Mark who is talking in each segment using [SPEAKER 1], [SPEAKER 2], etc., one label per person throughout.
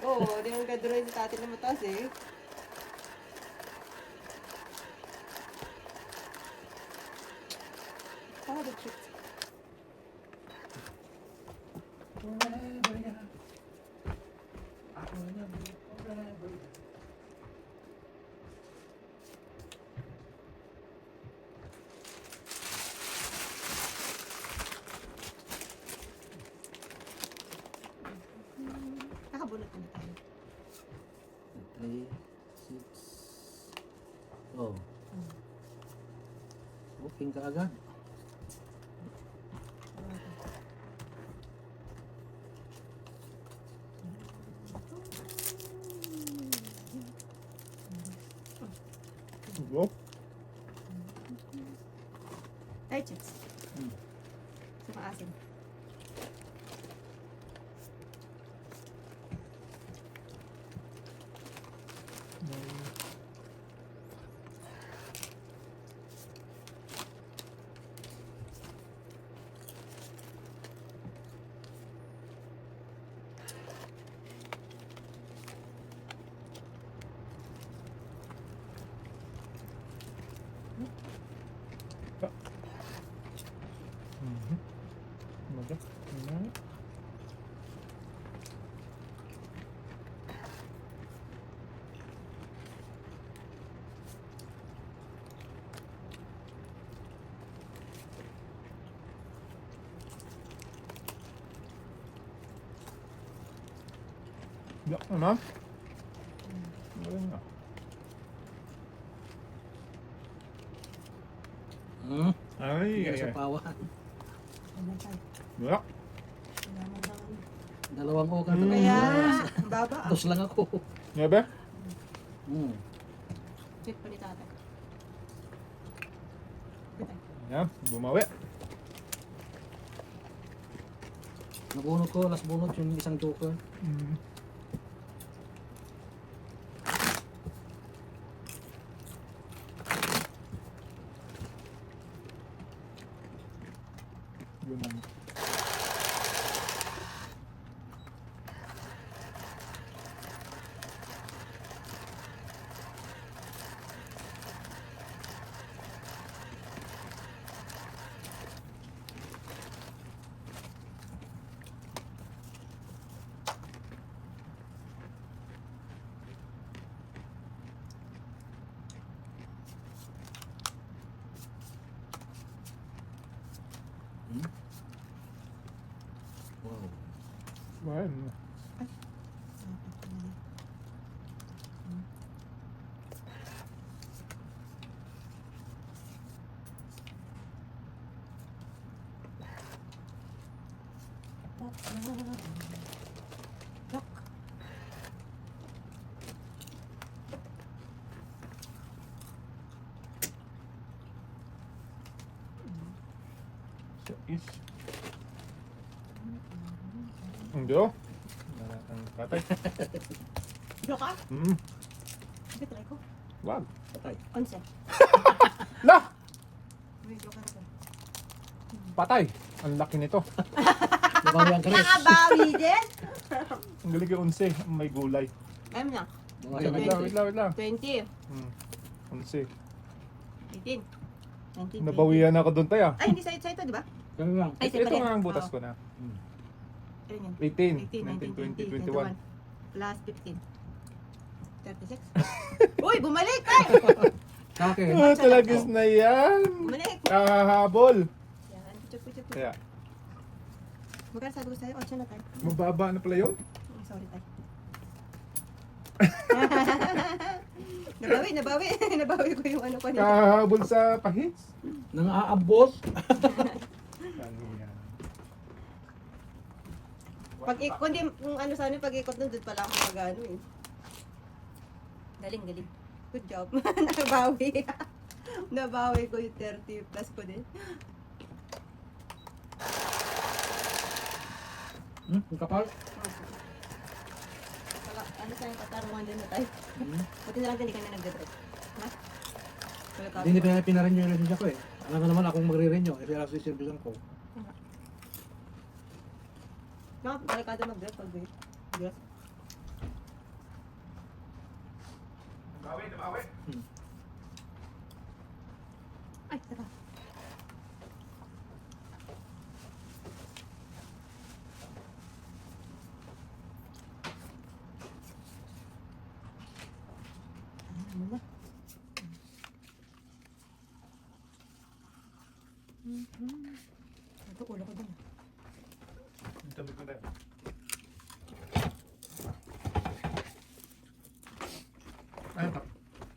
[SPEAKER 1] Oo, di ang kadroy sa tati na mataas eh. Parang tricks. Nakabunot na tayo.
[SPEAKER 2] 3, 6. Oh. Booking ka agad.
[SPEAKER 3] Go.
[SPEAKER 1] Ay, chips. Sa maasin.
[SPEAKER 3] Umaga. Ayan. Yak na ma'am. Galing na. Ay,
[SPEAKER 2] Hindi
[SPEAKER 3] ay,
[SPEAKER 2] sa
[SPEAKER 3] ay.
[SPEAKER 2] pawan.
[SPEAKER 1] Ano tayo?
[SPEAKER 3] Yak.
[SPEAKER 1] Salamat lang.
[SPEAKER 2] Dalawang oka.
[SPEAKER 1] Kaya, baba.
[SPEAKER 2] Dos lang ako.
[SPEAKER 3] Ngabe?
[SPEAKER 1] Check pa ni tata.
[SPEAKER 3] Ayan, bumawi.
[SPEAKER 2] Nabunod ko, last bunod yung isang joker.
[SPEAKER 3] Yun ang
[SPEAKER 2] Wow.
[SPEAKER 3] Well,
[SPEAKER 1] Lock.
[SPEAKER 3] sa is. Hindi oh. Ang patay.
[SPEAKER 1] Joke ka? Sige, try ko.
[SPEAKER 3] Wag.
[SPEAKER 2] Patay.
[SPEAKER 1] Onse.
[SPEAKER 3] Lah!
[SPEAKER 1] May joke ka na ko.
[SPEAKER 3] Patay. Ang laki nito.
[SPEAKER 2] Nabawian ka rin.
[SPEAKER 1] Nakabawi din?
[SPEAKER 3] Ang galing yung 11. May gulay.
[SPEAKER 1] Ayun na.
[SPEAKER 2] Nabawian ka
[SPEAKER 3] Wait
[SPEAKER 2] rin.
[SPEAKER 3] lang, wait lang, wait lang.
[SPEAKER 1] 20.
[SPEAKER 3] 11.
[SPEAKER 1] 18. 19.
[SPEAKER 3] Nabawian ako doon tayo.
[SPEAKER 1] Ay, hindi sa'yo ito, di ba?
[SPEAKER 2] Ganun lang.
[SPEAKER 1] Ay,
[SPEAKER 3] Ito nga ang butas ko na.
[SPEAKER 1] Ayun yun.
[SPEAKER 3] 18,
[SPEAKER 1] 18,
[SPEAKER 3] 19, 20, 21.
[SPEAKER 1] Plus 15. 36. Uy, bumalik! Ay!
[SPEAKER 2] Sa akin.
[SPEAKER 3] Ah, talagis na yan.
[SPEAKER 1] Bumalik!
[SPEAKER 3] Kahabol.
[SPEAKER 1] Yan, puchuk.
[SPEAKER 3] Kaya,
[SPEAKER 1] Magkano sabi ko sa'yo? 8 na tayo.
[SPEAKER 3] mababa na pala yun.
[SPEAKER 1] Sorry tayo. Nabawi. Nabawi ko yung ano ko nito.
[SPEAKER 3] Kahabol sa pahits.
[SPEAKER 2] Nang aabot.
[SPEAKER 3] Ano yan?
[SPEAKER 1] Kundi kung ano sana yung pag-ikot nun, doon pala ako mag-ano eh. Galing. Good job. Nabawi. Nabawi ko yung 30 plus ko din.
[SPEAKER 2] Ang kapal.
[SPEAKER 1] Ano sa'yo katarungan din na tayo? Buti na lang din, hindi ka na nag-drive. Ha? Wala ka.
[SPEAKER 2] Hindi pa pinarenew yung lisensya ko eh. Alam mo naman akong magre-renew. Eh, kaya service ko.
[SPEAKER 1] Balik ka doon mag-drive pag-drive.
[SPEAKER 3] Nabawi.
[SPEAKER 1] Ay, tara. Ano na? Ito, ulo ko dun.
[SPEAKER 3] Ang tabi ko na. Ayun pa.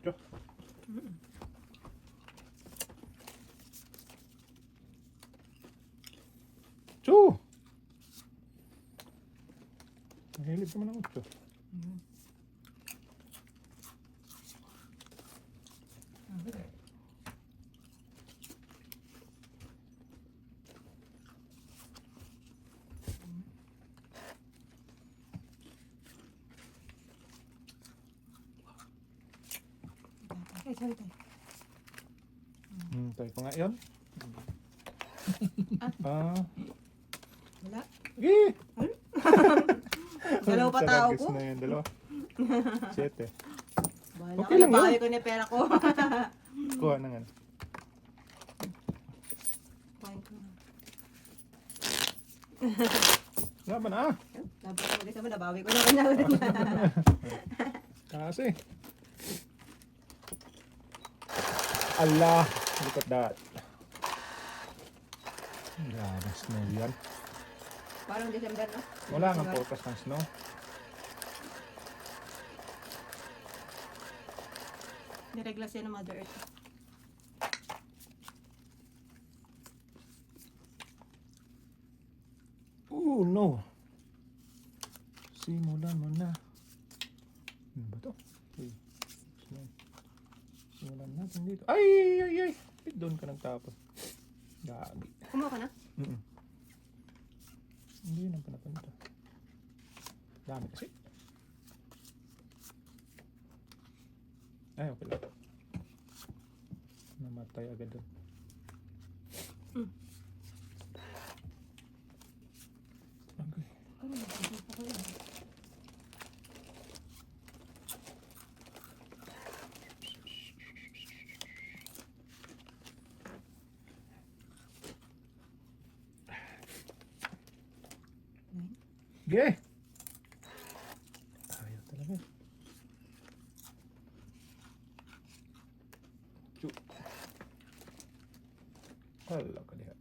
[SPEAKER 3] Jo. Chu! Mahilig naman ang ucho.
[SPEAKER 1] Ay, sorry tayo.
[SPEAKER 3] Tayo ko nga yun. Ah.
[SPEAKER 1] Wala.
[SPEAKER 3] Eh!
[SPEAKER 1] Dalawa pa tao
[SPEAKER 3] Saragis
[SPEAKER 1] ko.
[SPEAKER 3] na yun, dalawa. 7.
[SPEAKER 1] Bahala
[SPEAKER 3] Okay
[SPEAKER 1] ka,
[SPEAKER 3] lang yun.
[SPEAKER 1] nabawi ko na yung pera ko.
[SPEAKER 3] Kuha na nga.
[SPEAKER 1] Kuhain ko.
[SPEAKER 3] Laban na.
[SPEAKER 1] Labi ko ulit naman, nabawi ko naman.
[SPEAKER 3] Kasi. Allah. Look at that. Ganas na yan.
[SPEAKER 1] Parang December, no?
[SPEAKER 3] Wala nga forecast ng snow.
[SPEAKER 1] Nireglas yan ng Mother Earth.
[SPEAKER 3] Oh no. Simulan mo na. Ano ba to? Okay. Simulan natin dito. Ay! Doon ka nagtapon. Gagi.
[SPEAKER 1] Kumuha ka na?
[SPEAKER 3] Hindi yun ang panapunta. Dami kasi. Ay, okay lang. Namatay agad doon. Okay.
[SPEAKER 1] Ano, hindi pa ko yan.
[SPEAKER 3] Okay. Ayaw talaga. Chu. Hala ka diha.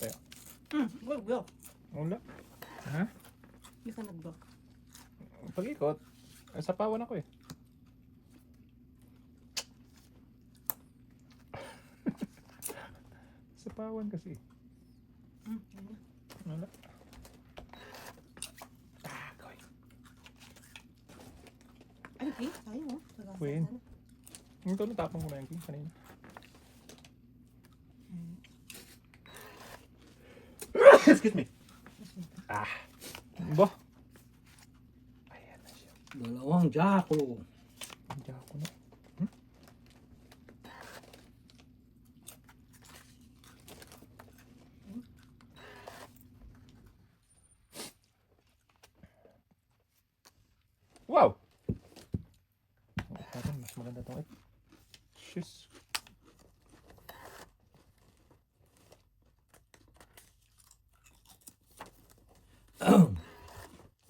[SPEAKER 3] Tayo.
[SPEAKER 1] Go.
[SPEAKER 3] Wala. Ha?
[SPEAKER 1] Hindi ka nag-go.
[SPEAKER 3] Pag-ikot. Sa pawan ako eh. Sa pawan kasi. Wala. Koy.
[SPEAKER 1] Ay, okay. Tayo, oh. Sagasa
[SPEAKER 3] Queen.
[SPEAKER 1] sana.
[SPEAKER 3] Ito, natapang ko na yung king kanina. Excuse me. Ba? Ayan na siya.
[SPEAKER 2] Dalawang Jacko.
[SPEAKER 3] Hindi ako na. Wow! Mas maganda itong ito. Shiz.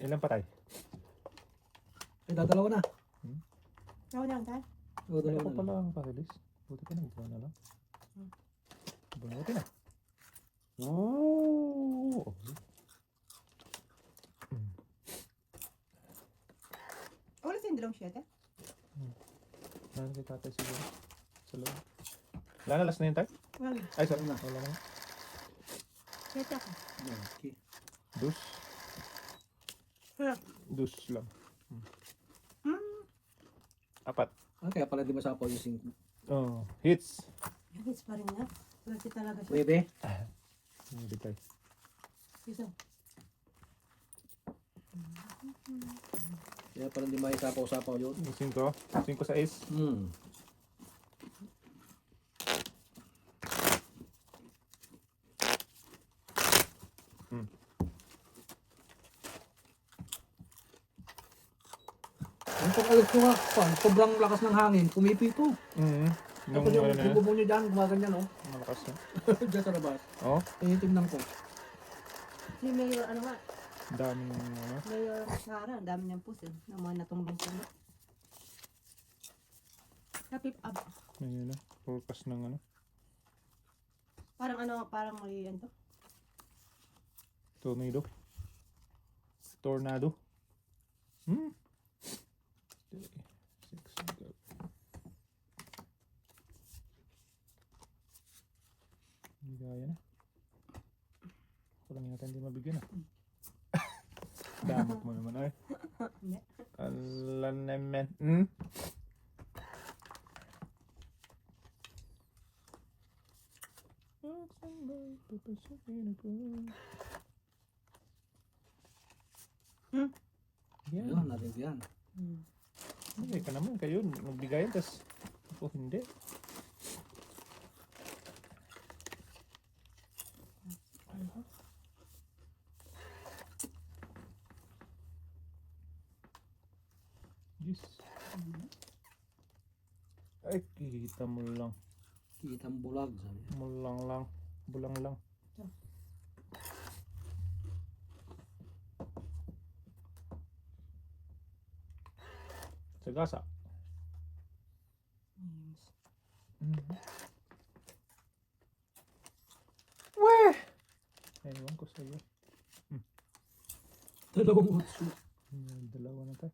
[SPEAKER 3] Ilan pa tayo?
[SPEAKER 2] Ay, dadalawa na.
[SPEAKER 1] Ako na lang tayo.
[SPEAKER 2] Oo,
[SPEAKER 3] Ay,
[SPEAKER 2] dalawa
[SPEAKER 3] ako
[SPEAKER 2] na.
[SPEAKER 3] pala ang pakilis. Buti ka na, ito na lang. Buti na. Ooh!
[SPEAKER 1] Ulit yung dalawang shit, eh.
[SPEAKER 3] Meron kay tatay siguro. Sa loob. Wala na, last na yun tayo?
[SPEAKER 1] Well,
[SPEAKER 3] Ay, sorry na. Wala na.
[SPEAKER 1] shit ako.
[SPEAKER 2] Okay.
[SPEAKER 3] Dus.
[SPEAKER 1] Wala.
[SPEAKER 3] Dus lang.
[SPEAKER 1] Hmm.
[SPEAKER 3] 4.
[SPEAKER 2] Ah, kaya pala di masapaw yung 5.
[SPEAKER 3] Oh, hits.
[SPEAKER 1] Yan, hits pa rin na. Swerte talaga siya.
[SPEAKER 2] Pwede?
[SPEAKER 3] Hindi tayo.
[SPEAKER 1] Isa.
[SPEAKER 2] Kaya pala di maisapaw-sapaw yun.
[SPEAKER 3] 5. 5 sa ace.
[SPEAKER 2] Yung pag-alis ko nga, sobrang lakas ng hangin, pumipito.
[SPEAKER 3] Nung
[SPEAKER 2] Tapos yung
[SPEAKER 3] ano na,
[SPEAKER 2] bubong nyo dyan, gumaganyan, oh.
[SPEAKER 3] malakas na.
[SPEAKER 2] Diyan sa labas.
[SPEAKER 3] Oh,
[SPEAKER 2] Tinitingnan ko.
[SPEAKER 1] Si Mayor, ano nga,
[SPEAKER 3] daming ano.
[SPEAKER 1] Mayor Sara, ang dami niyang puso. Ng mga natumbang puno. Napip up.
[SPEAKER 3] Ayun na, forecast ng ano.
[SPEAKER 1] Parang ano, parang may ano to.
[SPEAKER 3] Tornado. Tornado. Hmm. 3, 6, go. Hindi kaya na. Ako lang yata hindi mabigyan ah. Damot mo naman ay.
[SPEAKER 1] Hindi.
[SPEAKER 3] Alam naman. Hmm?
[SPEAKER 1] Hmm?
[SPEAKER 3] Yan.
[SPEAKER 2] Ayun, natin yan.
[SPEAKER 3] Hindi ka naman kayo nagbigayan tas ako hindi. Yes. Ay, kita mo lang.
[SPEAKER 2] Kitang bulag, sabi niya.
[SPEAKER 3] Mulang lang. Bulang lang. Sagasa. Weh! Ewan ko sa'yo.
[SPEAKER 2] Dalawang utso.
[SPEAKER 3] Dalawa na tayo.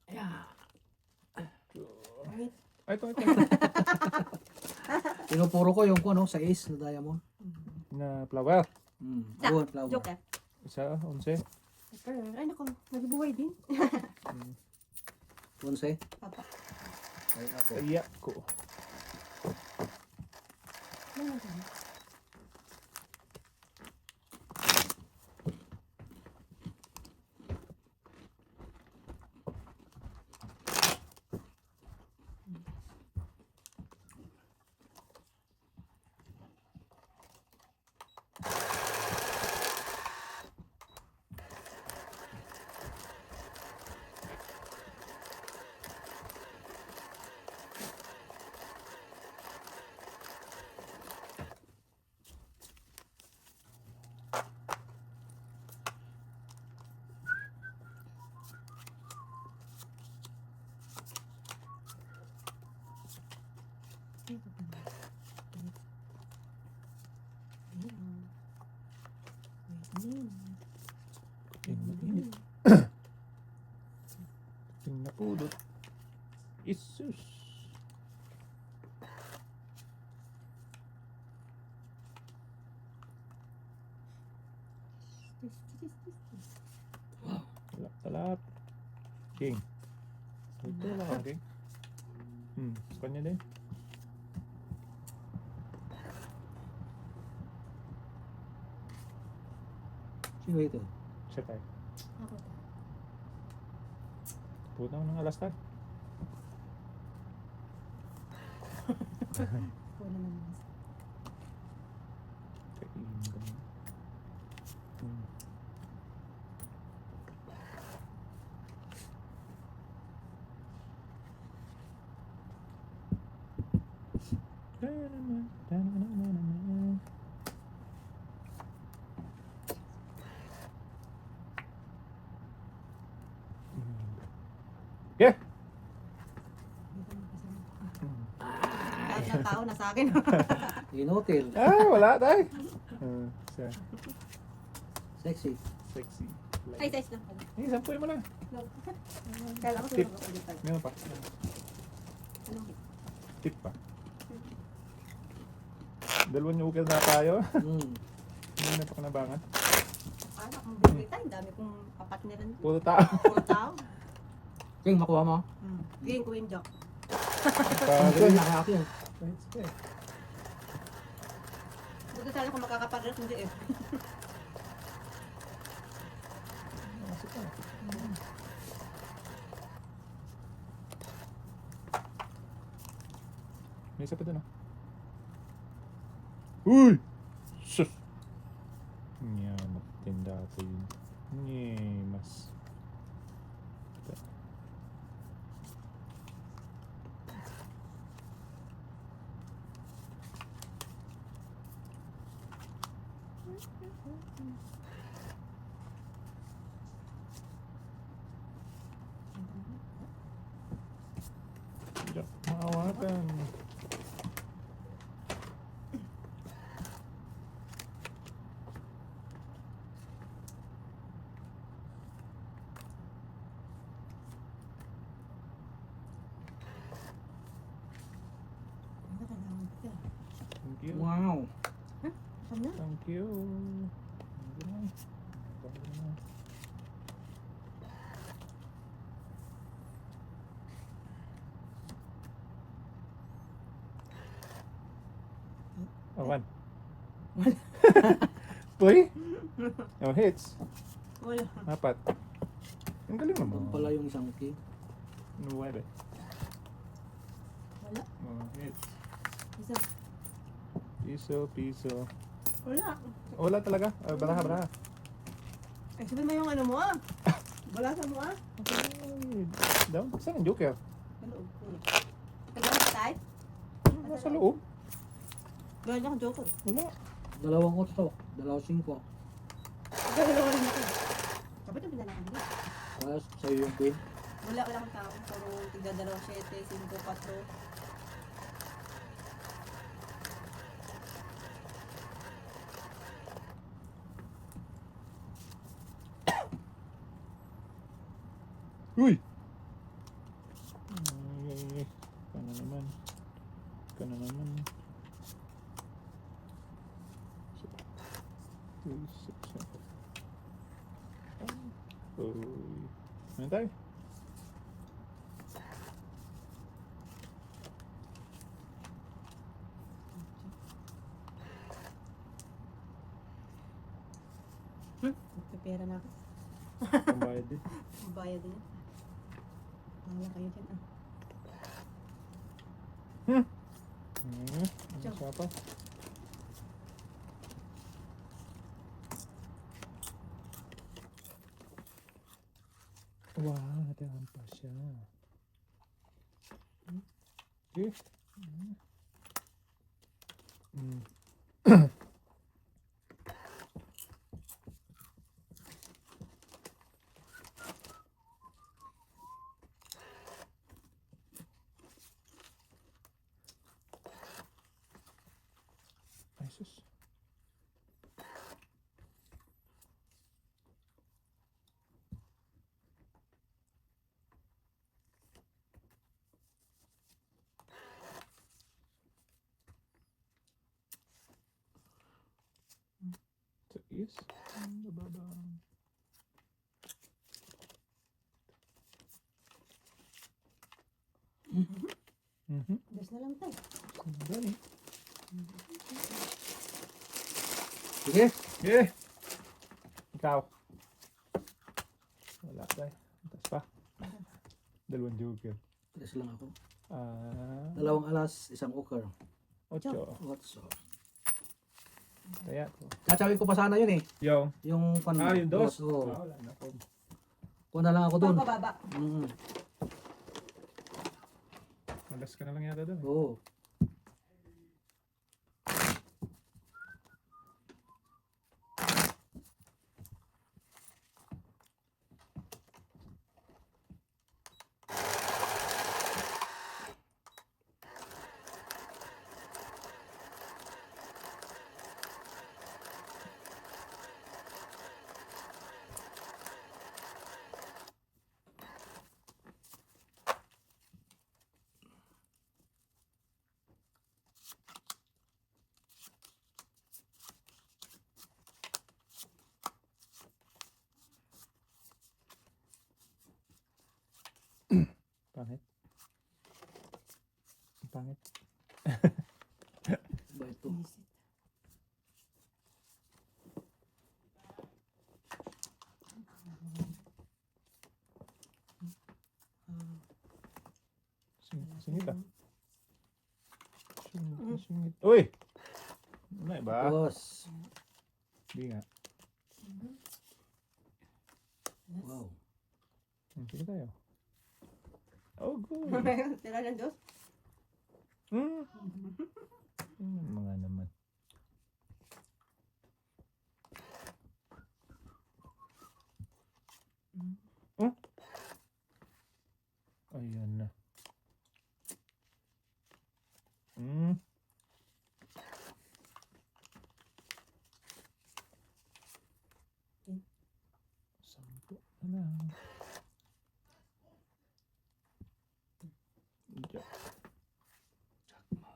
[SPEAKER 2] Ayan.
[SPEAKER 1] Wait.
[SPEAKER 3] Ay, ito.
[SPEAKER 2] Pinupuro ko yung ano, sa ace na diamond.
[SPEAKER 3] Na flower.
[SPEAKER 2] Ayun, flower.
[SPEAKER 1] Joke eh.
[SPEAKER 3] Isa, 11.
[SPEAKER 1] Ay naku, nagbubuhay din.
[SPEAKER 2] 11.
[SPEAKER 1] Papa.
[SPEAKER 2] Ay, ako.
[SPEAKER 3] Kaya ko.
[SPEAKER 1] Ano na tayo?
[SPEAKER 3] Init. Ting napulot. Isus. Talap. King. Ito lang ang king. Sa kanya din.
[SPEAKER 2] Sino ito?
[SPEAKER 3] Siya tayo.
[SPEAKER 1] Ako tayo.
[SPEAKER 3] Puta ko ng alas tayo.
[SPEAKER 1] Ako naman.
[SPEAKER 3] Kainin ka na. Yeah.
[SPEAKER 1] Lahat ng tao na sa akin.
[SPEAKER 2] Inotil.
[SPEAKER 3] Ah, wala tayo. Siya.
[SPEAKER 2] Sexy.
[SPEAKER 3] Sexy.
[SPEAKER 1] Ay, size lang pala.
[SPEAKER 3] Eh, sampuin mo lang.
[SPEAKER 1] Kala ko
[SPEAKER 3] Tip.
[SPEAKER 1] sila makakulitan.
[SPEAKER 3] Meron pa.
[SPEAKER 1] Anong hit?
[SPEAKER 3] Tip pa. Dalawang nyukil na tayo. Hindi na pa kanabangan.
[SPEAKER 1] Kala kong bibig tayo. Dami kong kapat nila.
[SPEAKER 3] Puro tao.
[SPEAKER 1] Puro tao.
[SPEAKER 2] King, makuha mo.
[SPEAKER 1] Bigyan ko yung joke.
[SPEAKER 2] King, nakakakin.
[SPEAKER 1] Buto sana kung makakapagas, hindi eh.
[SPEAKER 3] May isa pa dun ah. Uy! Sus! Yaman. natin. Mas. Tidak maawatan. Thank you.
[SPEAKER 2] Wow.
[SPEAKER 1] Ano?
[SPEAKER 3] Thank you. Thank you. Awan. Uy! Oh, hits.
[SPEAKER 1] Wala.
[SPEAKER 3] Apat. Ang galing
[SPEAKER 2] Ito
[SPEAKER 3] naman.
[SPEAKER 2] pala yung isang king.
[SPEAKER 3] 9.
[SPEAKER 1] Wala.
[SPEAKER 3] Oh, hits.
[SPEAKER 1] Isa.
[SPEAKER 3] Piso.
[SPEAKER 1] Wala.
[SPEAKER 3] Wala talaga. Baraha.
[SPEAKER 1] Ay, sabi mo yung ano mo ah. Balasan mo ah.
[SPEAKER 3] Okay. Down. Saan ang joker?
[SPEAKER 1] Ano? Tagal tayo?
[SPEAKER 3] Nasa loob.
[SPEAKER 1] Gawin akong joker.
[SPEAKER 3] Wala.
[SPEAKER 2] Dalawang otso. Dalawang 5.
[SPEAKER 1] Gawin ako rin ito. Kapit yung pinalakan mo.
[SPEAKER 2] Kaya sa'yo yung queen.
[SPEAKER 1] Wala akong tao. Puro tiga 2, 7, 5, 4.
[SPEAKER 3] Uy! Ay. Kana naman. Uy. Ano tayo?
[SPEAKER 1] Magpipera na ako.
[SPEAKER 3] Pambayad din.
[SPEAKER 1] Bayad din. Wala kayo dyan ah.
[SPEAKER 3] Ano siya pa? Wow, natirahan pa siya. Okay. Jesus. Is bababa.
[SPEAKER 1] Dos na lang tayo.
[SPEAKER 3] Dali.
[SPEAKER 2] Sige.
[SPEAKER 3] Yeah. Ikaw. Wala tayo. Taas pa. Dalawang joker.
[SPEAKER 2] Tres lang ako.
[SPEAKER 3] Dalawang.
[SPEAKER 2] Dalawang alas, isang okar.
[SPEAKER 3] 8.
[SPEAKER 2] Otso.
[SPEAKER 3] Kaya to.
[SPEAKER 2] Tsatsawi ko pa sana yun eh.
[SPEAKER 3] Yung.
[SPEAKER 2] Yung
[SPEAKER 3] Yung dos.
[SPEAKER 2] Oo.
[SPEAKER 3] Wala na po.
[SPEAKER 2] Kuha na lang ako dun.
[SPEAKER 1] Pababa.
[SPEAKER 3] Malas ka na lang yata doon.
[SPEAKER 2] Oo.
[SPEAKER 3] Pangit. Pangit.
[SPEAKER 2] Ba ito?
[SPEAKER 3] Singit ah. Singit. Uy! Ano ba?
[SPEAKER 2] Boss.
[SPEAKER 3] Hindi nga. Sige tayo. Oh, good.
[SPEAKER 1] Tira ng dos.
[SPEAKER 3] Hmm. Mga naman. Hmm? Ayan na. Hmm. Sampo na lang. Diyan.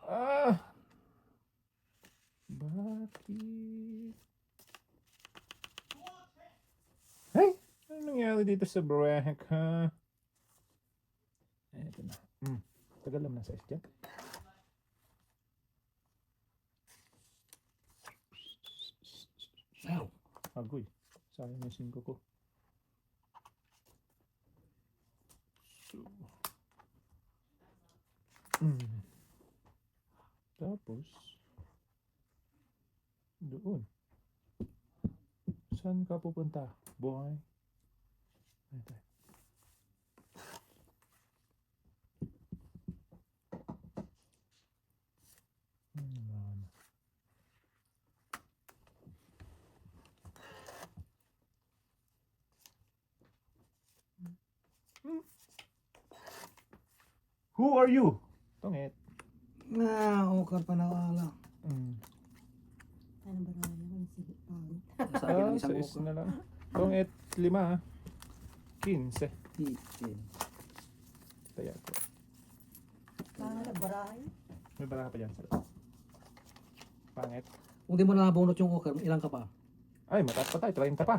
[SPEAKER 3] Ah! Bakit? Hey! Ano nangyari dito sa break, ha? Eto na. Tagal naman ng size dyan. Ow! Agoy. Sayang yung 5 ko. So. Tapos, doon. Saan ka pupunta, boy? Ito. Naman. Who are you? Tongit.
[SPEAKER 2] Okar pa na wala.
[SPEAKER 1] Ano ba raya ko ng silip pangit?
[SPEAKER 2] Sa akin ang
[SPEAKER 3] Sa
[SPEAKER 2] isang
[SPEAKER 3] is
[SPEAKER 2] okar.
[SPEAKER 3] na lang. Tongit 5. 15. Kaya ko.
[SPEAKER 1] Kala baraya.
[SPEAKER 3] May baraka pa dyan sa loob. Pangit.
[SPEAKER 2] Kung di mo nabunot yung okar, ilang ka pa?
[SPEAKER 3] Ay, mataas pa tayo. 30 pa.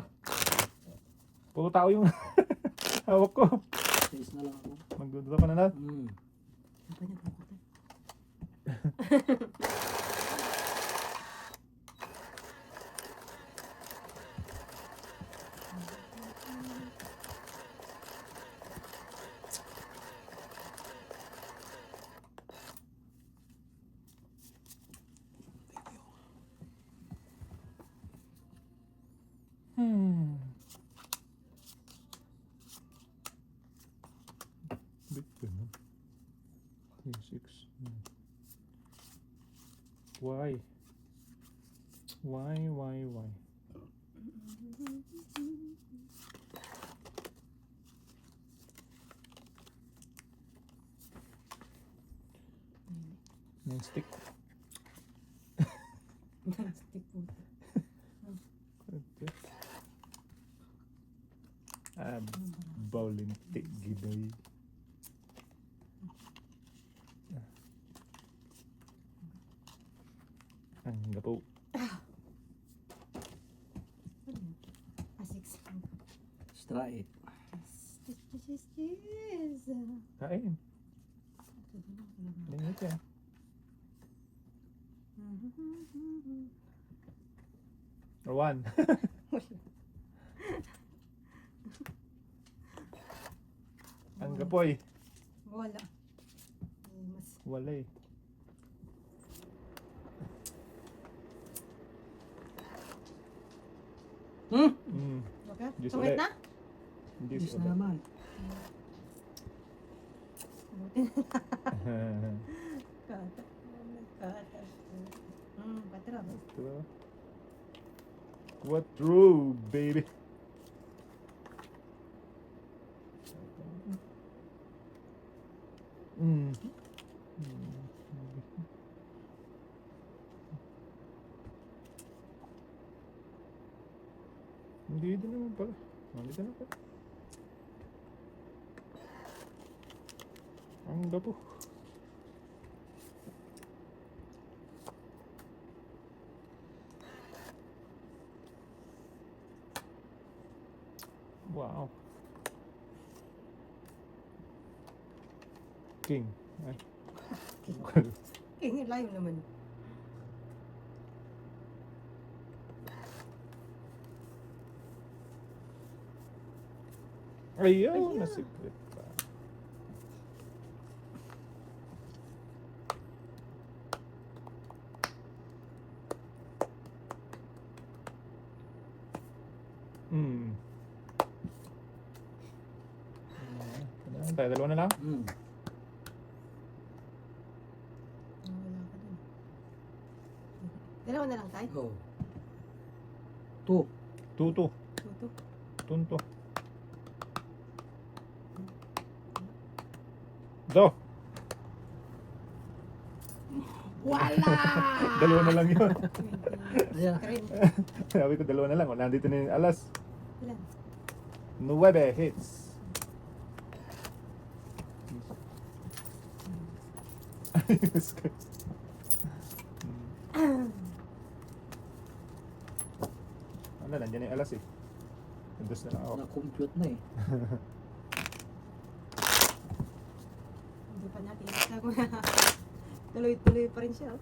[SPEAKER 3] Puro tao yung hawak ko.
[SPEAKER 2] 6 na lang ako.
[SPEAKER 3] Magdududa pa na na.
[SPEAKER 1] Ano ba niya bukot eh?
[SPEAKER 3] Big ganun. 3, 6, 9. Why? Why? Yung stick.
[SPEAKER 1] Stick po.
[SPEAKER 3] Okay. Bowling stick ginoy. Ang gapo.
[SPEAKER 1] Six.
[SPEAKER 2] Straight.
[SPEAKER 1] Yes.
[SPEAKER 3] Kain. Lingit yan. Or 1. Ang gapoy.
[SPEAKER 1] Wala. Mas
[SPEAKER 3] Wala eh.
[SPEAKER 1] okay.
[SPEAKER 3] Diyos
[SPEAKER 1] Sungit
[SPEAKER 3] ulit.
[SPEAKER 1] na?
[SPEAKER 3] Hindi
[SPEAKER 2] Yes
[SPEAKER 3] ulit.
[SPEAKER 2] na naman.
[SPEAKER 1] Buti na. Kata. Kata. Patro.
[SPEAKER 3] What true, baby? Hindi din naman pala. Hindi din naman pala. Ang gapo. Wow. King. Ay.
[SPEAKER 1] King, layo naman.
[SPEAKER 3] Ayun, nasiglit pa. tayo? Dalawa na lang?
[SPEAKER 1] Wala ka dun. Dalawa na lang tayo.
[SPEAKER 2] Oh. 2.
[SPEAKER 3] Tuto.
[SPEAKER 1] Tuto.
[SPEAKER 3] Tunto. Do.
[SPEAKER 2] Wala!
[SPEAKER 3] Dalawa na lang yun.
[SPEAKER 2] Ayan.
[SPEAKER 1] Karin.
[SPEAKER 3] Sabi ko dalawa na lang. O, nandito na yung alas.
[SPEAKER 1] Ilan?
[SPEAKER 3] 9 hits. Ayos ka. Ano, nandiyan na yung alas eh. Nandus na lang ako.
[SPEAKER 2] Na-compute na eh.
[SPEAKER 1] Hindi pa natin. Tuloy-tuloy pa rin siya. Oh.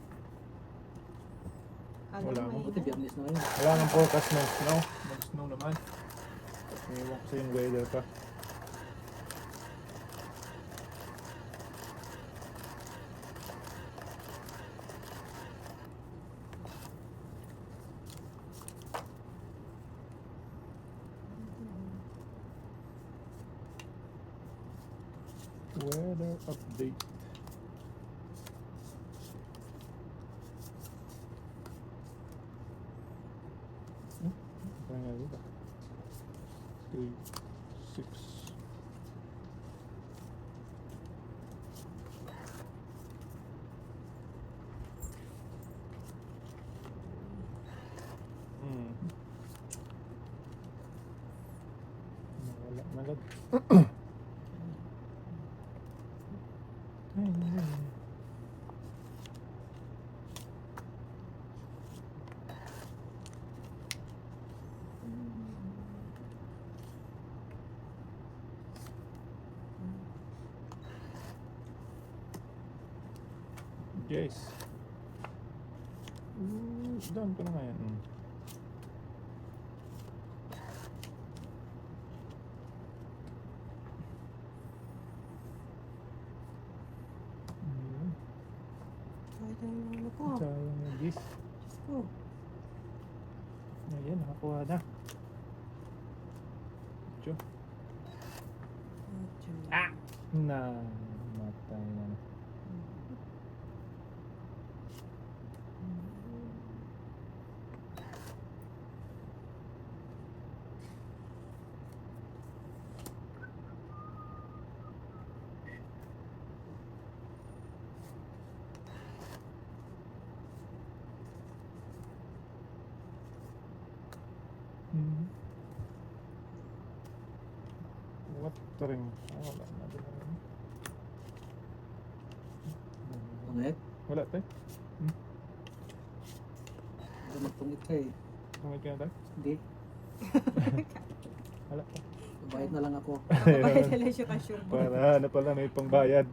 [SPEAKER 1] Kala
[SPEAKER 3] Wala
[SPEAKER 1] mo
[SPEAKER 3] mo.
[SPEAKER 1] may-
[SPEAKER 2] Buti biyernes na ngayon.
[SPEAKER 3] Wala nang forecast ng snow. Mag-snow naman. Ewan ko sa yung weather ka. Weather update. Kaya nga dito. 3, 6. Nawala na lag. Yes. Down ko na nga yan.
[SPEAKER 1] Kahit ang ano ko.
[SPEAKER 3] Sayang yung gis.
[SPEAKER 1] Diyos ko.
[SPEAKER 3] Ayan, nakakuha na. Diyo.
[SPEAKER 1] Ah!
[SPEAKER 3] Na matay na. What the ring? Wala na din.
[SPEAKER 2] Pangit?
[SPEAKER 3] Wala tayo.
[SPEAKER 2] Hindi magtungit ka eh.
[SPEAKER 3] Tumit ka na tayo?
[SPEAKER 2] Hindi.
[SPEAKER 3] Wala.
[SPEAKER 2] Bayad na lang ako.
[SPEAKER 1] Kapapayad na lang siya ka-sure.
[SPEAKER 3] Para ano pala, may pangbayad.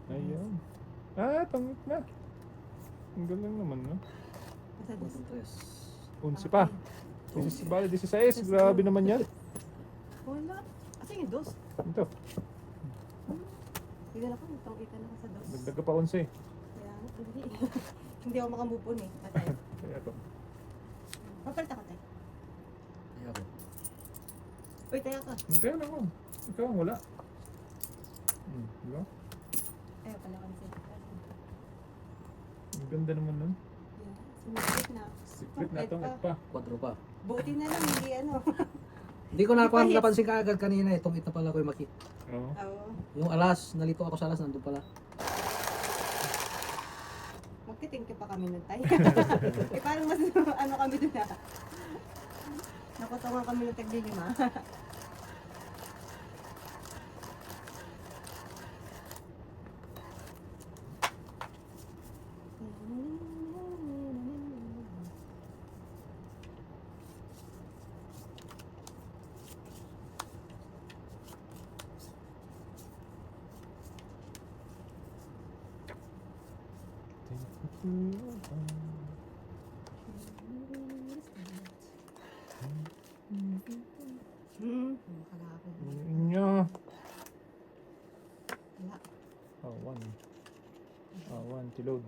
[SPEAKER 3] Ayun. Tangit na. Ang galing naman, no?
[SPEAKER 1] Basta this.
[SPEAKER 2] 23.
[SPEAKER 3] 11 pa. 16, grabe naman yan.
[SPEAKER 1] Wala. Asa yung dos?
[SPEAKER 3] Ito,
[SPEAKER 1] Bigyan ako, itong kita na ka sa dos.
[SPEAKER 3] dagdag ka pa 11.
[SPEAKER 1] Kaya nga, hindi. Hindi ako makamupon eh. Patay.
[SPEAKER 3] Kaya ito.
[SPEAKER 1] Papalit ako tayo.
[SPEAKER 2] Kaya ako.
[SPEAKER 1] Uy, tayo ka.
[SPEAKER 3] Kaya lang ako. Ikaw ang wala. Diba?
[SPEAKER 1] Ayaw pala kasi.
[SPEAKER 3] Ang ganda naman nun.
[SPEAKER 1] Sumikit na.
[SPEAKER 3] Secret na itong pa.
[SPEAKER 2] 4 pa.
[SPEAKER 1] Buti na lang, hindi ano.
[SPEAKER 2] Hindi ko napansin ka agad kanina eh. Itong ito pala ko yung maki.
[SPEAKER 3] Oo.
[SPEAKER 1] Oo.
[SPEAKER 2] Yung alas, nalito ako sa alas, nandun pala.
[SPEAKER 1] Magtitingke pa kami nun tayo. Eh parang mas ano kami dun na. Nakutungan kami ng tagli-5. Makalakad.
[SPEAKER 3] Inya.
[SPEAKER 1] Wala.
[SPEAKER 3] One to load.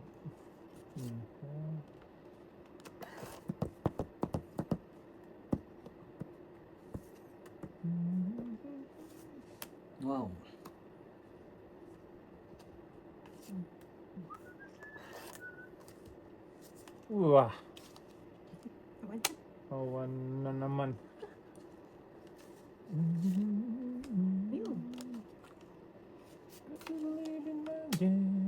[SPEAKER 3] Wah,
[SPEAKER 1] Awan.
[SPEAKER 3] awan na naman.
[SPEAKER 1] Yun.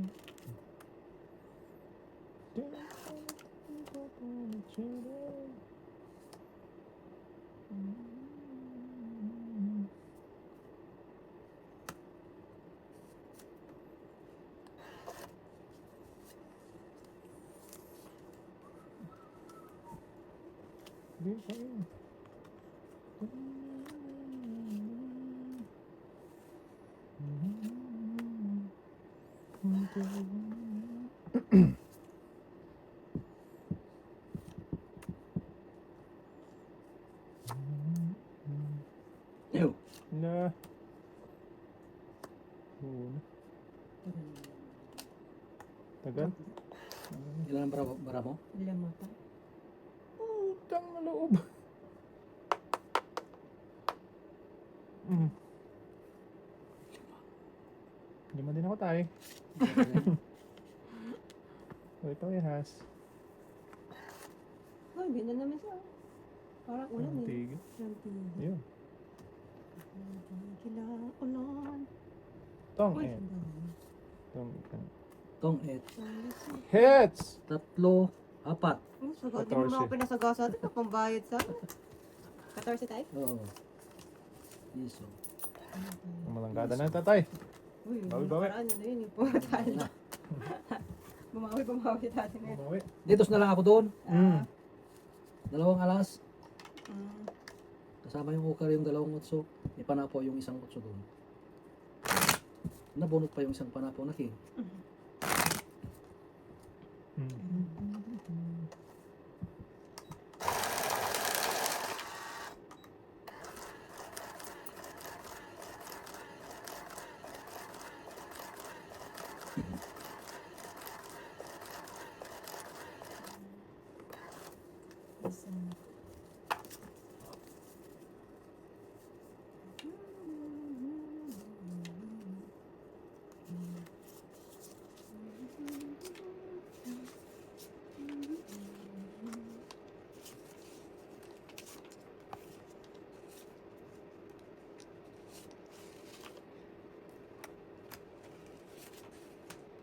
[SPEAKER 2] Ew.
[SPEAKER 3] Na. Oo na. Tagal.
[SPEAKER 2] Ilan ang bara mo?
[SPEAKER 1] Ilang mata.
[SPEAKER 3] Utang na loob. Mm. Lima din ako tayo. Uy, parehas.
[SPEAKER 1] Ay, ganda naman siya. Parang ulan
[SPEAKER 3] Ang
[SPEAKER 1] eh.
[SPEAKER 3] tigil.
[SPEAKER 1] Ang tigil.
[SPEAKER 3] Ayun.
[SPEAKER 1] Kailangan ulan.
[SPEAKER 3] Tong
[SPEAKER 1] Uy,
[SPEAKER 3] eh.
[SPEAKER 1] ang dami.
[SPEAKER 2] Tong et.
[SPEAKER 3] Hits!
[SPEAKER 2] 3, 4.
[SPEAKER 1] Oh, sagad. Hindi mo
[SPEAKER 3] 14.
[SPEAKER 1] ako pinasagasa. Ito pa pambayad sa 14 tayo?
[SPEAKER 2] Oo. Iso.
[SPEAKER 3] Malanggada na tatay.
[SPEAKER 1] Uy,
[SPEAKER 3] Bawi-bawi.
[SPEAKER 1] paraan na yun. Pumatala. Bumawi dati na yun.
[SPEAKER 3] Bawi.
[SPEAKER 2] Dito na lang ako doon.
[SPEAKER 3] Mm.
[SPEAKER 2] 2 alas.
[SPEAKER 1] Mm.
[SPEAKER 2] Kasama yung ukar yung 2 utso. May panapo yung 1 utso doon. Nabunot pa yung 1 panapo na king.
[SPEAKER 3] Mm.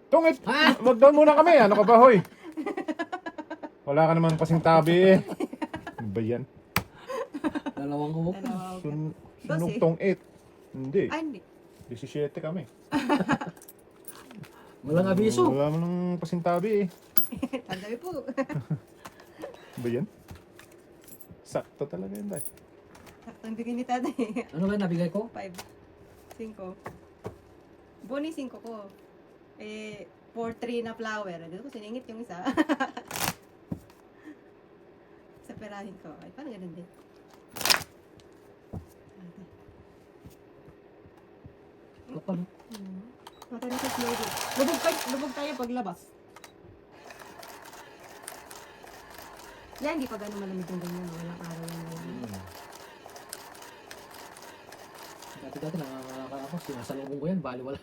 [SPEAKER 3] Tungit! Wag doon muna kami. Ano ka ba, hoy? Wala ka naman kasing tabi eh. Ano ba yan?
[SPEAKER 2] 2 ukol.
[SPEAKER 3] Sunog tong 8. Hindi.
[SPEAKER 1] Ay, hindi.
[SPEAKER 3] 17 kami.
[SPEAKER 2] Walang abiso.
[SPEAKER 3] Wala mo nang kasing tabi eh.
[SPEAKER 1] Ang dami po.
[SPEAKER 3] Ano ba yan? Sakto talaga yun, dahil.
[SPEAKER 1] Sakto ang bigay ni tatay.
[SPEAKER 2] Ano ba yung nabigay ko?
[SPEAKER 1] 5. 5. Boni 5 ko. Eh, 4-3 na flower. Dito ko siningit yung isa. Sa perahin ko. Ay, paano ganun din?
[SPEAKER 2] Kapal.
[SPEAKER 1] Mata na sa slow din. Lubog tayo paglabas. Yan, hindi pa gano'ng malamig yung ganyan. Walang araw yan.
[SPEAKER 2] Dati nakakapa. Sinasalubong ko yan. Bali wala.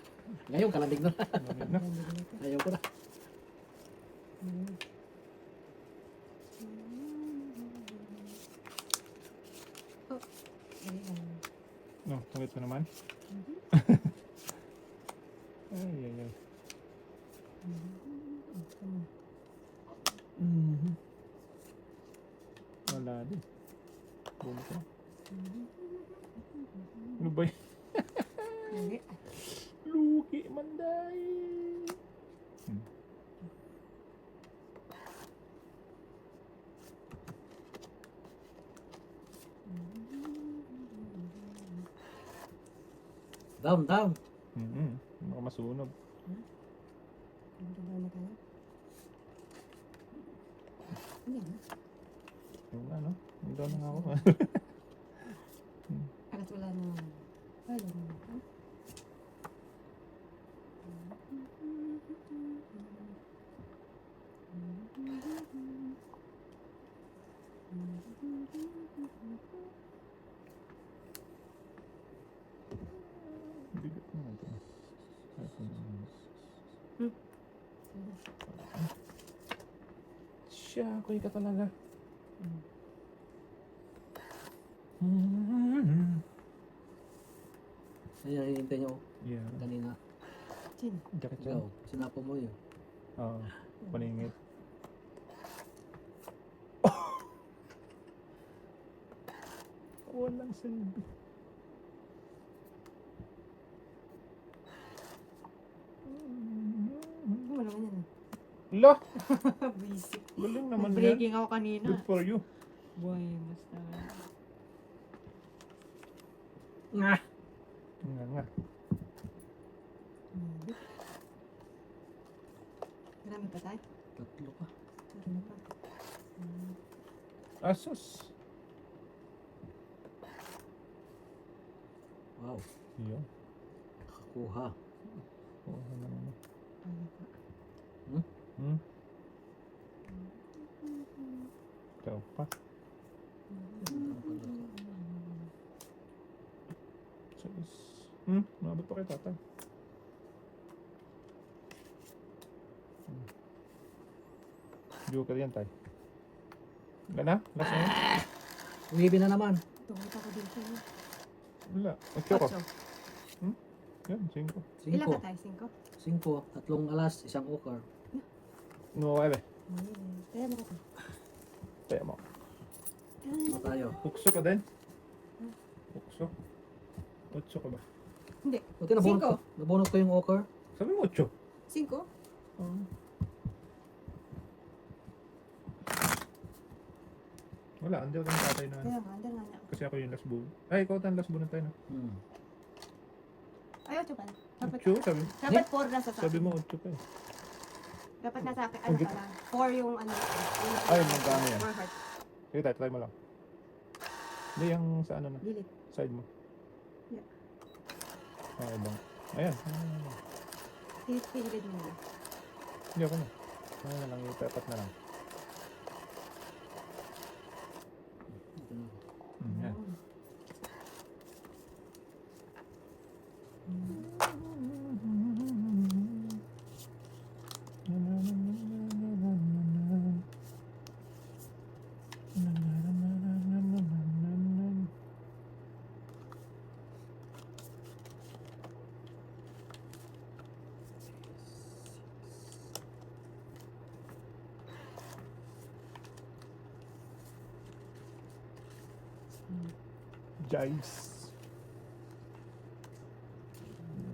[SPEAKER 2] Ngayon kalamig na.
[SPEAKER 3] Lamig na.
[SPEAKER 2] Ayaw ko na.
[SPEAKER 1] Oh, ganyan.
[SPEAKER 3] No, tungit mo naman. Ay, ay, ay. Wala din. Bumito. Ano ba yun?
[SPEAKER 1] Hindi.
[SPEAKER 3] Luki, manday.
[SPEAKER 2] Down.
[SPEAKER 3] Baka masunog.
[SPEAKER 1] Nandun na tayo. Yan.
[SPEAKER 3] Yung ano, yung doon na nga ako.
[SPEAKER 1] Alas wala na. Ay, wala na.
[SPEAKER 3] Bigat naman ito. Ay, kung ano. siya. Kuy ka talaga.
[SPEAKER 2] Ayan, hinihintay niyo
[SPEAKER 3] Yeah.
[SPEAKER 2] kanina.
[SPEAKER 1] Chin.
[SPEAKER 3] Jacket siya.
[SPEAKER 2] Ikaw, sinapo mo yun.
[SPEAKER 3] Oo. Paningit. Walang silbi.
[SPEAKER 1] Ano naman yan?
[SPEAKER 3] Lo!
[SPEAKER 1] Basic.
[SPEAKER 3] Galing naman yan.
[SPEAKER 1] Breaking ako kanina.
[SPEAKER 3] Good for you.
[SPEAKER 1] Boy, basta.
[SPEAKER 2] Nga!
[SPEAKER 3] Nga.
[SPEAKER 1] Marami pa tayo.
[SPEAKER 2] Tatlo pa.
[SPEAKER 1] Marami pa.
[SPEAKER 3] Asus.
[SPEAKER 2] Wow,
[SPEAKER 3] Yun.
[SPEAKER 2] nakakuha.
[SPEAKER 3] Oo, ano naman.
[SPEAKER 1] Marami pa.
[SPEAKER 3] Hmm? Ikaw pa. Mabot pa kay tatay. Joker yan tay. Wala na? Last na yun?
[SPEAKER 2] Umibi na naman.
[SPEAKER 1] Tungkol ako dito.
[SPEAKER 3] Wala. 8 ko.
[SPEAKER 1] Otso.
[SPEAKER 3] Yan, 5.
[SPEAKER 1] Ilan ka
[SPEAKER 2] 5.
[SPEAKER 1] tayo? 5?
[SPEAKER 2] 5. Tatlong alas, isang okar.
[SPEAKER 3] No, ebe.
[SPEAKER 1] Kaya mo ka to.
[SPEAKER 3] Kaya mo.
[SPEAKER 2] Ano tayo?
[SPEAKER 3] Ukso ka din? Ukso? 8 ka ba?
[SPEAKER 1] Hindi.
[SPEAKER 2] Buti nabunot ko. Nabunot ko yung okar.
[SPEAKER 3] Sabi mo 8.
[SPEAKER 1] 5?
[SPEAKER 3] Wala, hindi ako ng tatay na.
[SPEAKER 1] Kaya nga, andun nga na.
[SPEAKER 3] Kasi ako yung last bull. Ay, ikaw ang last bull na tayo na.
[SPEAKER 1] Ay, 8 pala. Dapat,
[SPEAKER 3] 8, sabi mo.
[SPEAKER 1] dapat 4 na sa
[SPEAKER 3] Sabi
[SPEAKER 1] akin.
[SPEAKER 3] mo 8 pa eh.
[SPEAKER 1] Dapat nasa akin, ano pala? 4 yung ano.
[SPEAKER 3] Ay, magkano yan?
[SPEAKER 1] 4 heart.
[SPEAKER 3] Sige tayo, try mo lang. Hindi, yung sa ano na.
[SPEAKER 1] Dilit.
[SPEAKER 3] Side mo.
[SPEAKER 1] Yeah.
[SPEAKER 3] Ah, ibang. Ayan.
[SPEAKER 1] Pilit mo na.
[SPEAKER 3] Hindi ako na. Ano na lang, yung pepat na lang.
[SPEAKER 2] Ito na.
[SPEAKER 3] Yan. Jives.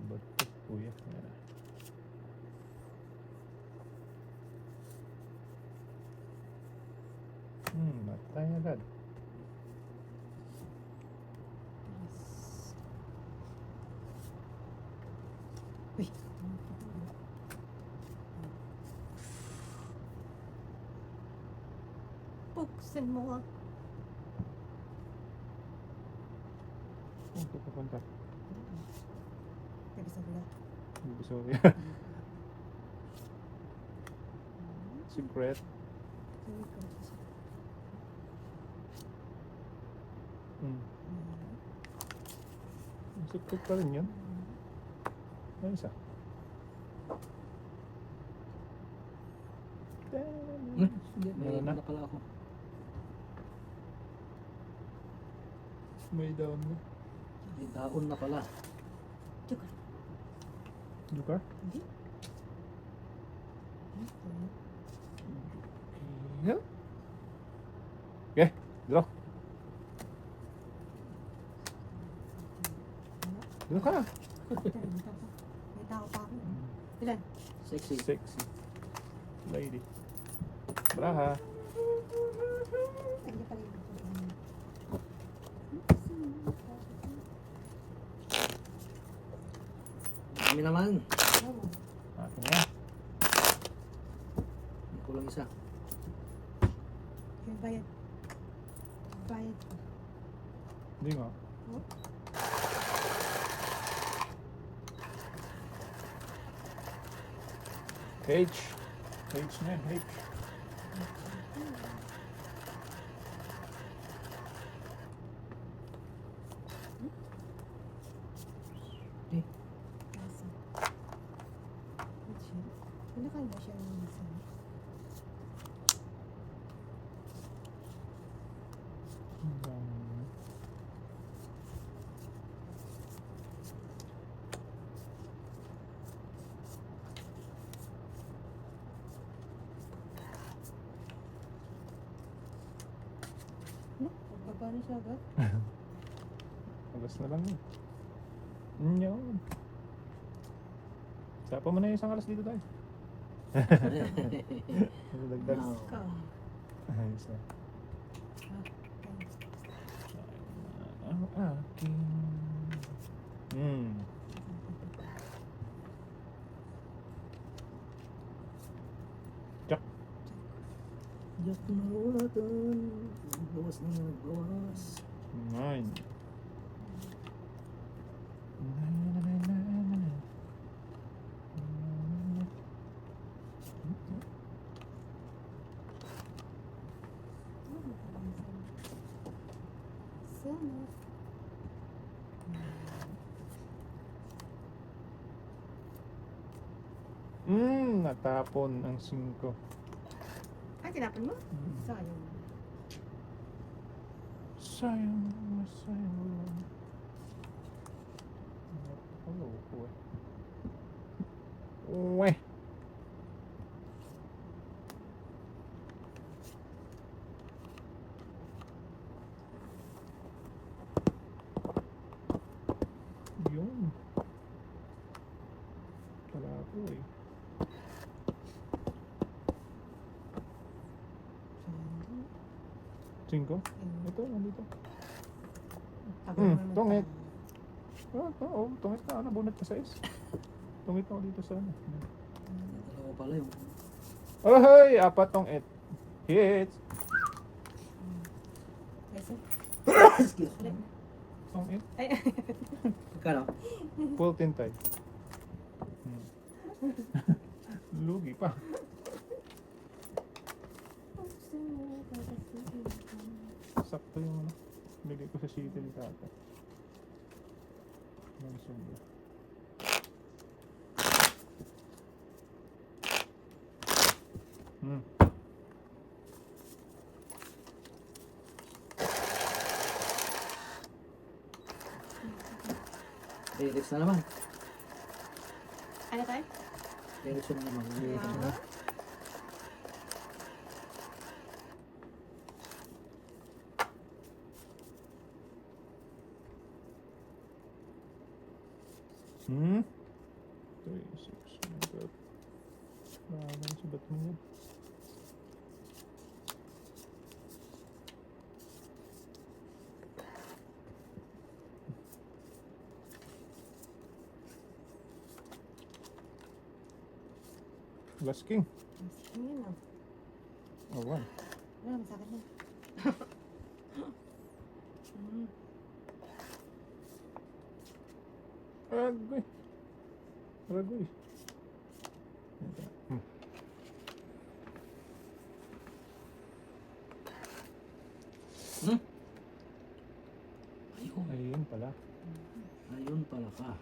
[SPEAKER 3] Ba't ito, kuya? Ayan na. Matay agad.
[SPEAKER 1] Uy. Buksan mo nga.
[SPEAKER 3] Oh, ito papunta.
[SPEAKER 1] Tabi sa vlog.
[SPEAKER 3] Sorry. Secret. Secret pa rin yun. Ano isa?
[SPEAKER 2] Hindi, may
[SPEAKER 3] Meron na?
[SPEAKER 2] na pala ako.
[SPEAKER 3] May down na.
[SPEAKER 2] May daon na pala.
[SPEAKER 1] Joker.
[SPEAKER 3] Joker?
[SPEAKER 1] Hindi.
[SPEAKER 3] Yeah. Okay, draw. Draw ka na.
[SPEAKER 1] May tao pa ako. Ilan?
[SPEAKER 2] Sexy.
[SPEAKER 3] Sexy. Lady. Braha.
[SPEAKER 1] Ay, hindi pala yun.
[SPEAKER 2] Kami naman.
[SPEAKER 1] Oo.
[SPEAKER 3] Akin na.
[SPEAKER 2] May kulang isa.
[SPEAKER 1] Yung bayad. Bayad.
[SPEAKER 3] Hindi nga. H. H na yan, H.
[SPEAKER 1] Kasi. What's yun? Wala kayo ba siya yung isa? Paano siya agad?
[SPEAKER 3] Agas na lang yun. Yun. Sapa mo na yung isang alas dito tayo. Dagdag.
[SPEAKER 2] Wow.
[SPEAKER 1] Ikaw.
[SPEAKER 3] Ayos na. Ang aking... Jack.
[SPEAKER 2] Jack na wala doon. Nagbawas na nagbawas.
[SPEAKER 3] Nine.
[SPEAKER 1] Sana.
[SPEAKER 3] Natapon ang 5.
[SPEAKER 1] Ay, tinapon mo? Sayang.
[SPEAKER 3] Sayang, sayang. Napakaloko eh. Uwe. Yun. Wala po eh.
[SPEAKER 1] Sayang.
[SPEAKER 3] 5? Ito, nandito.
[SPEAKER 1] Tagal naman
[SPEAKER 3] tungit.
[SPEAKER 1] tayo.
[SPEAKER 3] Tungit na. Nabunot ka sa is. Tungit ako dito sa ano.
[SPEAKER 2] Dalawa pala yung...
[SPEAKER 3] Oh, hey! 4 tungit. Hits!
[SPEAKER 1] Kasi,
[SPEAKER 2] Excuse me.
[SPEAKER 3] Tungit.
[SPEAKER 1] ay,
[SPEAKER 2] Magkano?
[SPEAKER 3] Full tintay. Lugi pa. Sakto yung ano. Bigay ko sa city ni tata. Ng sundo.
[SPEAKER 2] Lyrics na naman.
[SPEAKER 1] ano tayo?
[SPEAKER 2] Lyrics na naman.
[SPEAKER 1] Ah.
[SPEAKER 3] Hmm? 3, 6, my God. Maraming sa ba't mo yan? Last king.
[SPEAKER 1] Yun o.
[SPEAKER 3] Oh, 1.
[SPEAKER 1] Wala, masakit na.
[SPEAKER 3] Agoy. Agoy.
[SPEAKER 2] Ayun.
[SPEAKER 3] Ayun pala.
[SPEAKER 2] Ayun pala ka.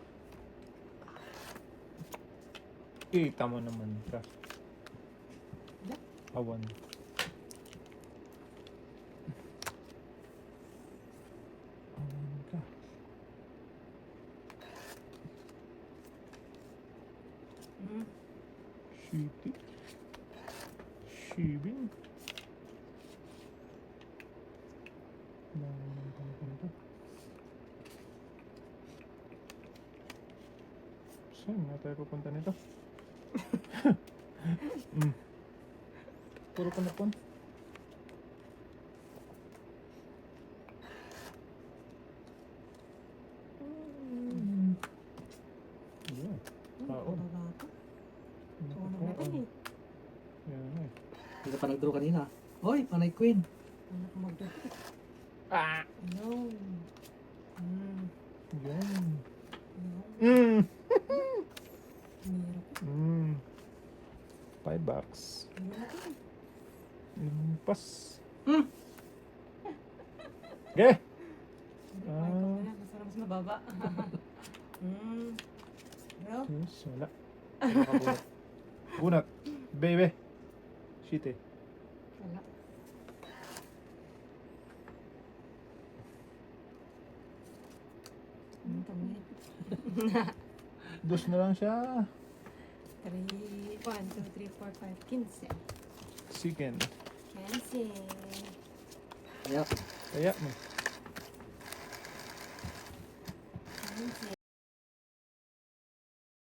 [SPEAKER 3] Kita mo naman ka. Awan. Awan ka. Shitty. Shibing. Saan nga tayo pupunta nito? Puro panapon. Yeah. Kaon.
[SPEAKER 1] Natin eh.
[SPEAKER 3] Yan na eh.
[SPEAKER 2] Hindi ka pa nag-draw kanina. Hoy, panay queen.
[SPEAKER 1] Ano ko magdito?
[SPEAKER 3] Ah!
[SPEAKER 1] Ayun.
[SPEAKER 3] Yan.
[SPEAKER 1] Ayun.
[SPEAKER 3] $5.
[SPEAKER 1] Ayun.
[SPEAKER 3] Limpas.
[SPEAKER 2] Hmm.
[SPEAKER 3] Okay.
[SPEAKER 1] Masarap mas mababa. Bro?
[SPEAKER 3] Yes, wala. Nakabunot. Bunot. Baby. Shit eh.
[SPEAKER 1] Wala. Tungit.
[SPEAKER 3] Dos na lang siya.
[SPEAKER 1] 1, 2, 3, 4, 5, 15.
[SPEAKER 3] Chicken.
[SPEAKER 1] 15.
[SPEAKER 2] Ayok.
[SPEAKER 3] Kaya mo.
[SPEAKER 1] Ayun,